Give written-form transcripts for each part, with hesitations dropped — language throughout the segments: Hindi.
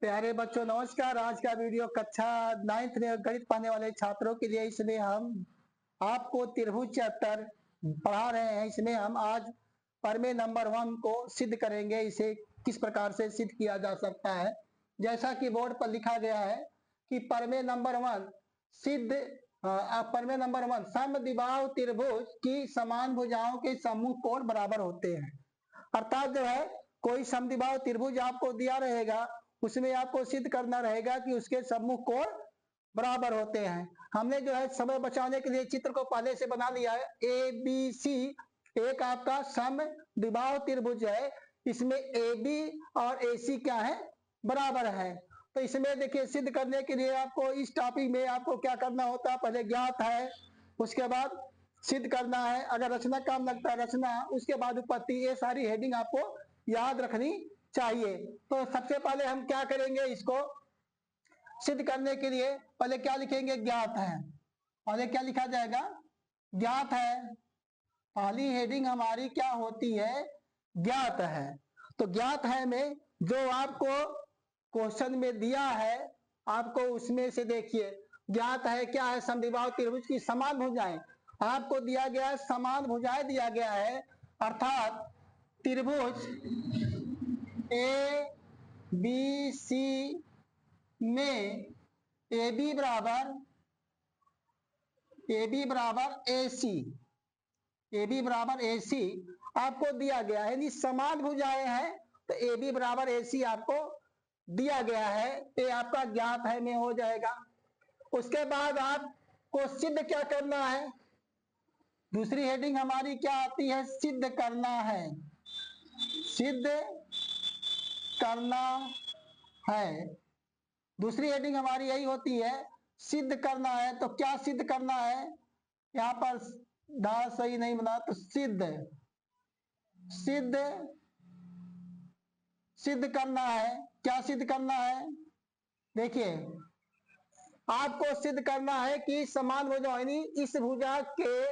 प्यारे बच्चों नमस्कार। आज का वीडियो कक्षा 9th में गणित पढ़ने वाले छात्रों के लिए। इसमें हम आपको त्रिभुज चैप्टर पढ़ा रहे हैं। इसमें हम आज प्रमेय नंबर 1 को सिद्ध करेंगे। इसे किस प्रकार से सिद्ध किया जा सकता है, जैसा कि बोर्ड पर लिखा गया है कि प्रमेय नंबर 1 सिद्ध प्रमेय नंबर 1 समद्विबाहु त्रिभुज की समान भुजाओं के समूह कोण बराबर होते हैं। अर्थात जो है कोई समद्विबाहु त्रिभुज आपको दिया रहेगा, उसमें आपको सिद्ध करना रहेगा कि उसके सम्मुख कोण बराबर होते हैं। हमने जो है समय बचाने के लिए चित्र को पहले से बना लिया है। ए बी सी एक आपका समद्विबाहु त्रिभुज है। इसमें ए बी और ए सी क्या है, बराबर है। तो इसमें देखिए सिद्ध करने के लिए आपको इस टॉपिक में आपको क्या करना होता है, पहले ज्ञात है, उसके बाद सिद्ध करना है। अगर रचना काम लगता है रचना, उसके बाद उत्पत्ति। ये सारी हेडिंग आपको याद रखनी चाहिए। तो सबसे पहले हम क्या करेंगे, इसको सिद्ध करने के लिए पहले क्या लिखेंगे, ज्ञात है। पहले क्या लिखा जाएगा, ज्ञात है। पहली हेडिंग हमारी क्या होती है, ज्ञात है। तो ज्ञात है में जो आपको क्वेश्चन में दिया है, आपको उसमें से देखिए ज्ञात है क्या है, समद्विबाहु त्रिभुज की समान भुजाएं आपको दिया गया है, समान भुजाएं दिया गया है। अर्थात त्रिभुज ए बी सी में ए बी बराबर ए सी, ए बी बराबर ए सी आपको दिया गया है, यानी समान भुजाएं हैं। तो ए बी बराबर ए सी आपको दिया गया है, ये आपका ज्ञात है में हो जाएगा। उसके बाद आपको सिद्ध क्या करना है, दूसरी हेडिंग हमारी क्या आती है, सिद्ध करना है। सिद्ध करना है, दूसरी हेडिंग हमारी यही होती है, सिद्ध करना है। तो क्या सिद्ध करना है, यहां पर धा सही नहीं बना, तो सिद्ध सिद्ध सिद्ध करना है। क्या सिद्ध करना है, देखिए आपको सिद्ध करना है कि समान भुजा, यानी इस भुजा के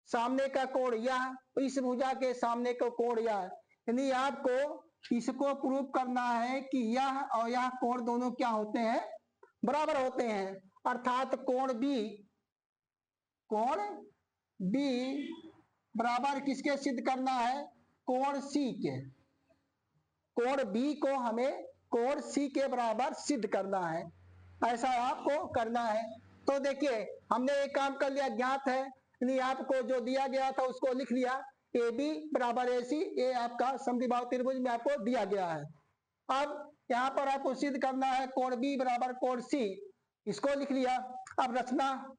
सामने का कोण यह, इस भुजा के सामने का कोण यह, यानी आपको इसको प्रूव करना है कि यह और यह कोण दोनों क्या होते हैं, बराबर होते हैं। अर्थात कोण बी बराबर किसके सिद्ध करना है, कोण सी के। कोण बी को हमें कोण सी के बराबर सिद्ध करना है, ऐसा आपको करना है। तो देखिए हमने एक काम कर लिया, ज्ञात है, यानी आपको जो दिया गया था उसको लिख लिया, ए बी बराबर ए सी, ये आपका समद्विबाहु त्रिभुज में आपको दिया गया है। अब यहाँ पर आपको सिद्ध करना है कोण बी बराबर कोण सी, इसको लिख लिया। अब रचना,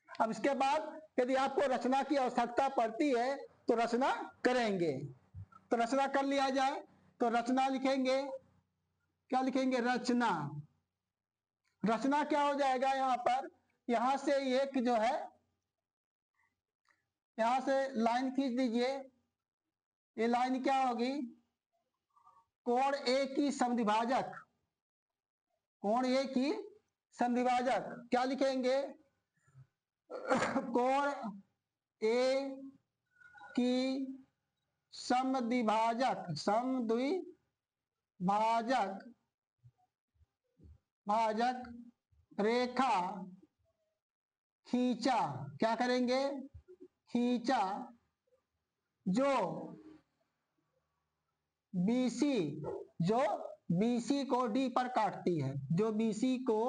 अब इसके बाद यदि आपको रचना की आवश्यकता पड़ती है तो रचना करेंगे। तो रचना कर लिया जाए, तो रचना लिखेंगे, क्या लिखेंगे, रचना। रचना क्या हो जाएगा, यहां पर यहां से एक जो है, यहां से लाइन खींच दीजिए। ये लाइन क्या होगी, कोण ए की समद्विभाजक, कोण ए की समद्विभाजक क्या लिखेंगे, कोण ए की समद्विभाजक, भाजक रेखा खींचा, क्या करेंगे, खींचा, जो BC को D पर काटती है, जो BC को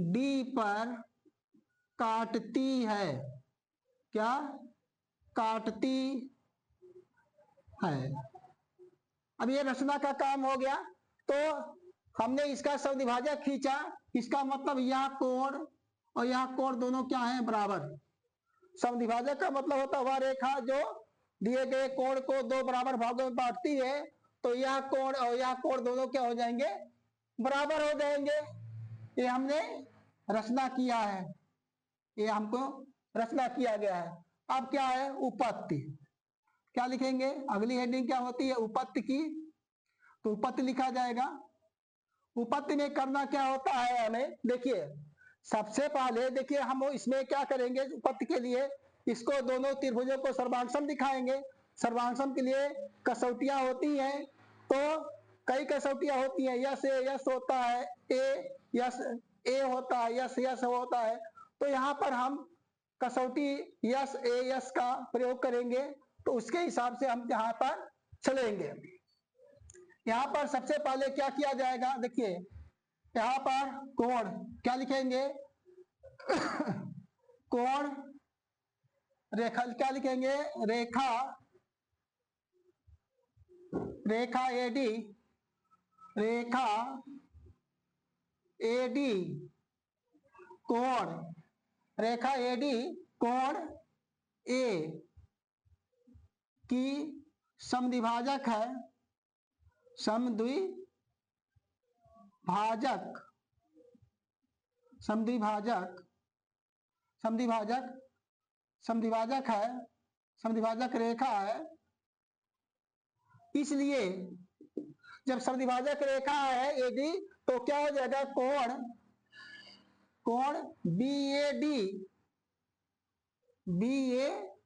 D पर काटती है, क्या काटती है। अब ये रचना का काम हो गया। तो हमने इसका समद्विभाजक खींचा, इसका मतलब यह कोण और यह कोण दोनों क्या है, बराबर। समद्विभाजक का मतलब होता है वह रेखा जो दिए गए कोण को दो बराबर भागों में बांटती है। तो यह कोण और यह कोण दोनों क्या हो जाएंगे, बराबर हो जाएंगे। ये हमने रचना किया है, ये हमको रचना किया गया है। अब क्या है, उपपत्ति, क्या लिखेंगे, अगली हेडिंग क्या होती है, उपपत्ति की। तो उपपत्ति लिखा जाएगा। उपपत्ति में करना क्या होता है हमें, देखिए सबसे पहले देखिए हम इसमें क्या करेंगे, उपपत्ति के लिए इसको दोनों त्रिभुजों को सर्वांगसम दिखाएंगे। सर्वांगसम के लिए कसौटियां होती हैं, तो कई कसौटियां होती हैं, यस ए यस होता है, ए यस ए होता है, यस यस होता है। तो यहाँ पर हम कसौटी यस ए यस का प्रयोग करेंगे, तो उसके हिसाब से हम यहाँ पर चलेंगे। यहाँ पर सबसे पहले क्या किया जाएगा, देखिए यहाँ पर कोण क्या लिखेंगे कोण रेखा क्या लिखेंगे, रेखा रेखा एडी, रेखा एडी कोण, रेखा एडी कोण ए की समद्विभाजक है, समद्विभाजक समद्विभाजक समद्विभाजक समद्विभाजक है, समद्विभाजक रेखा है। इसलिए जब समद्विभाजक रेखा है एडी, तो क्या हो जाएगा, कोण कोण बी ए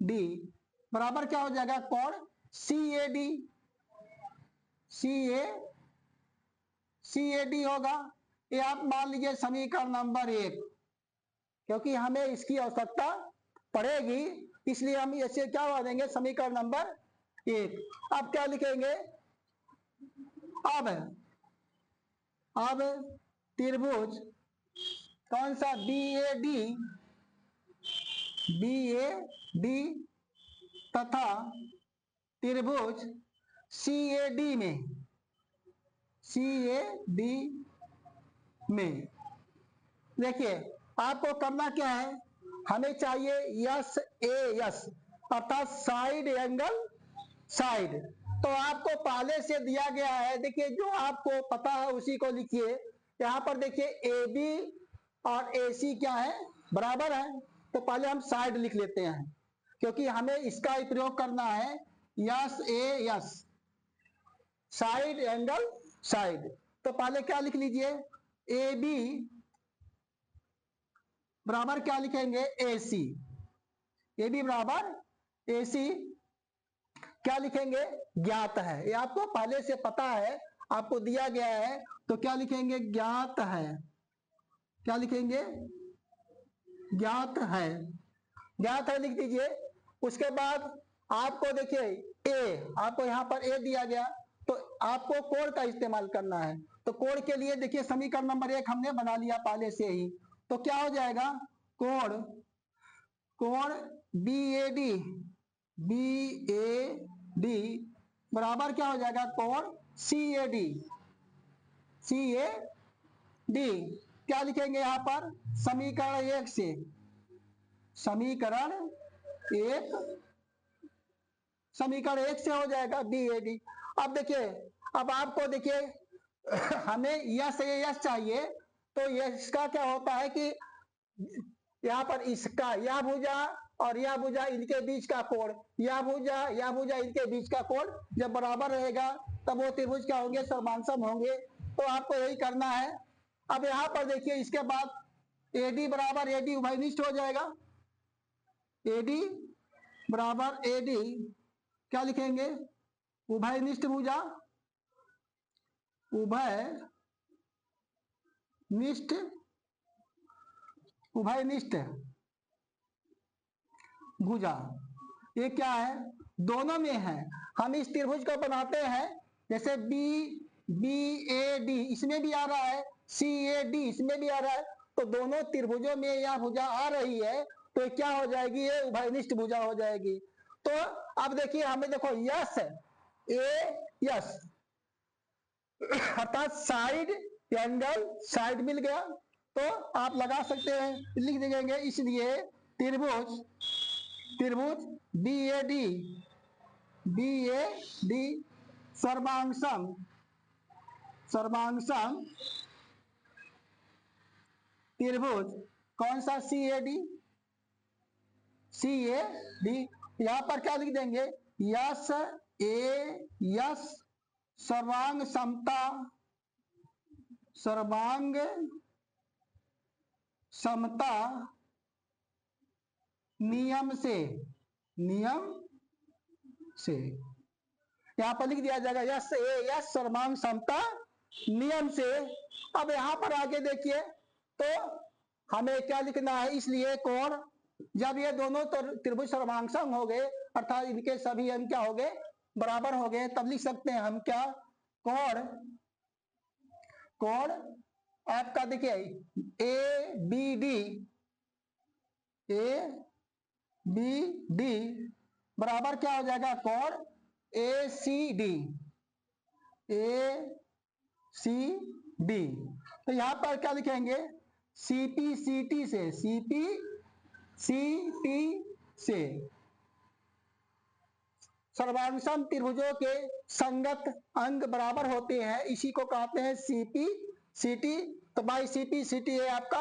डी बराबर क्या हो जाएगा, कोण सी ए डी होगा। ये आप मान लीजिए समीकरण नंबर 1, क्योंकि हमें इसकी आवश्यकता पड़ेगी, इसलिए हम इसे क्या मानेंगे, समीकरण नंबर 1। अब क्या लिखेंगे, अब त्रिभुज कौन सा, बी ए डी तथा त्रिभुज सी ए डी में देखिए आपको करना क्या है, हमें चाहिए यस ए यस अर्थात साइड एंगल साइड। तो आपको पहले से दिया गया है, देखिए जो आपको पता है उसी को लिखिए। यहाँ पर देखिए ए बी और ए सी क्या है, बराबर है। तो पहले हम साइड लिख लेते हैं, क्योंकि हमें इसका ही प्रयोग करना है, यस ए यस साइड एंगल साइड। तो पहले क्या लिख लीजिए, ए बी बराबर क्या लिखेंगे, ए सी, ए बी बराबर ए सी क्या लिखेंगे, ज्ञात है। ये आपको पहले से पता है, आपको दिया गया है, तो क्या लिखेंगे, ज्ञात है। क्या लिखेंगे, ज्ञात है, ज्ञात है लिख दीजिए। उसके बाद आपको देखिए ए, आपको यहाँ पर ए दिया गया, तो आपको कोण का इस्तेमाल करना है। तो कोण के लिए देखिए समीकरण नंबर 1 हमने बना लिया पहले से ही। तो क्या हो जाएगा, कोण बी ए डी बराबर क्या हो जाएगा, कोण सी ए डी क्या लिखेंगे यहाँ पर, समीकरण 1 से, समीकरण 1 से हो जाएगा बी ए डी। अब देखिए, अब आपको देखिए हमें यस ए यस चाहिए, तो इसका क्या होता है कि यहाँ पर इसका यह भुजा और यह भुजा इनके बीच का कोण, यह भुजा इनके बीच का कोण जब बराबर रहेगा तब वो त्रिभुज क्या होंगे, समांसम होंगे। तो आपको यही करना है। अब यहाँ पर देखिए इसके बाद एडी बराबर एडी उभयनिष्ठ हो जाएगा, एडी बराबर एडी क्या लिखेंगे, उभयनिष्ठ भुजा, उभयनिष्ठ भुजा। ये क्या है, दोनों में है। हम इस त्रिभुज को बनाते हैं, जैसे बी ए डी इसमें भी आ रहा है, सी ए डी इसमें भी आ रहा है, तो दोनों त्रिभुजों में यह भुजा आ रही है, तो क्या हो जाएगी, ये उभयनिष्ठ भुजा हो जाएगी। तो अब देखिए हमें देखो यस ए यस अर्थात साइड एंगल साइड मिल गया, तो आप लगा सकते हैं, लिख देंगे। इसलिए त्रिभुज बी ए डी सर्वांगसम त्रिभुज कौन सा, सी ए डी। यहां पर क्या लिख देंगे, यस ए यस सर्वांग समता नियम से यहाँ पर लिख दिया जाएगा यस ए यस सर्वांग समता नियम से। अब यहाँ पर आगे देखिए तो हमें क्या लिखना है, इसलिए कोण जब ये दोनों त्रिभुज सर्वांग हो गए अर्थात इनके सभी अंक क्या हो गए, बराबर हो गए, तब लिख सकते हैं हम क्या, कोण कोण आपका देखिए ए बी डी बराबर क्या हो जाएगा, कोण ए सी डी। तो यहां पर क्या लिखेंगे, सीपी सीटी से सर्वांगसम त्रिभुजों के संगत अंग बराबर होते हैं, इसी को कहते हैं सीपी सीटी। तो बाई सीपी सीटी ये आपका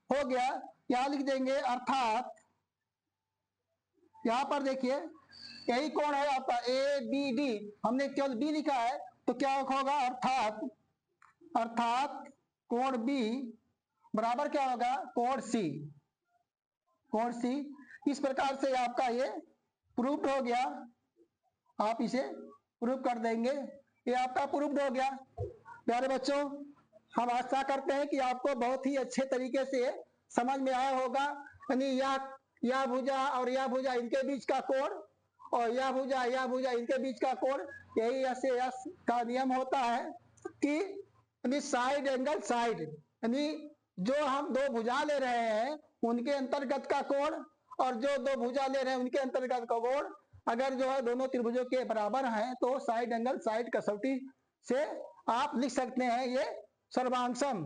हो गया। यहां लिख देंगे अर्थात यहां पर देखिए यही कोण है आपका ए बी डी, हमने केवल बी लिखा है तो क्या होगा, अर्थात कोण बी बराबर क्या होगा, कोण सी। इस प्रकार से आपका ये प्रूफ हो गया, आप इसे प्रूफ कर देंगे, ये आपका प्रूफ हो गया। प्यारे बच्चों, हम आशा करते हैं कि आपको बहुत ही अच्छे तरीके से समझ में आया होगा। यानी यह भुजा और यह भुजा इनके बीच का कोण और यह भुजा इनके बीच का कोण, यही एस का नियम होता है कि साइड एंगल साइड, यानी जो हम दो भुजा ले रहे हैं उनके अंतर्गत का कोण और जो दो भुजा ले रहे हैं उनके अंतर्गत का कोण अगर जो है दोनों त्रिभुजों के बराबर हैं तो साइड एंगल साइड कसौटी से आप लिख सकते हैं ये सर्वांगसम।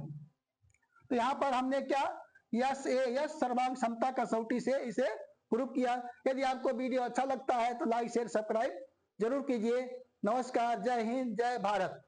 तो यहां पर हमने क्या, यस ए यस सर्वांग समता कसौटी से इसे प्रूफ किया। यदि आपको वीडियो अच्छा लगता है तो लाइक शेयर सब्सक्राइब जरूर कीजिए। नमस्कार, जय हिंद, जय भारत।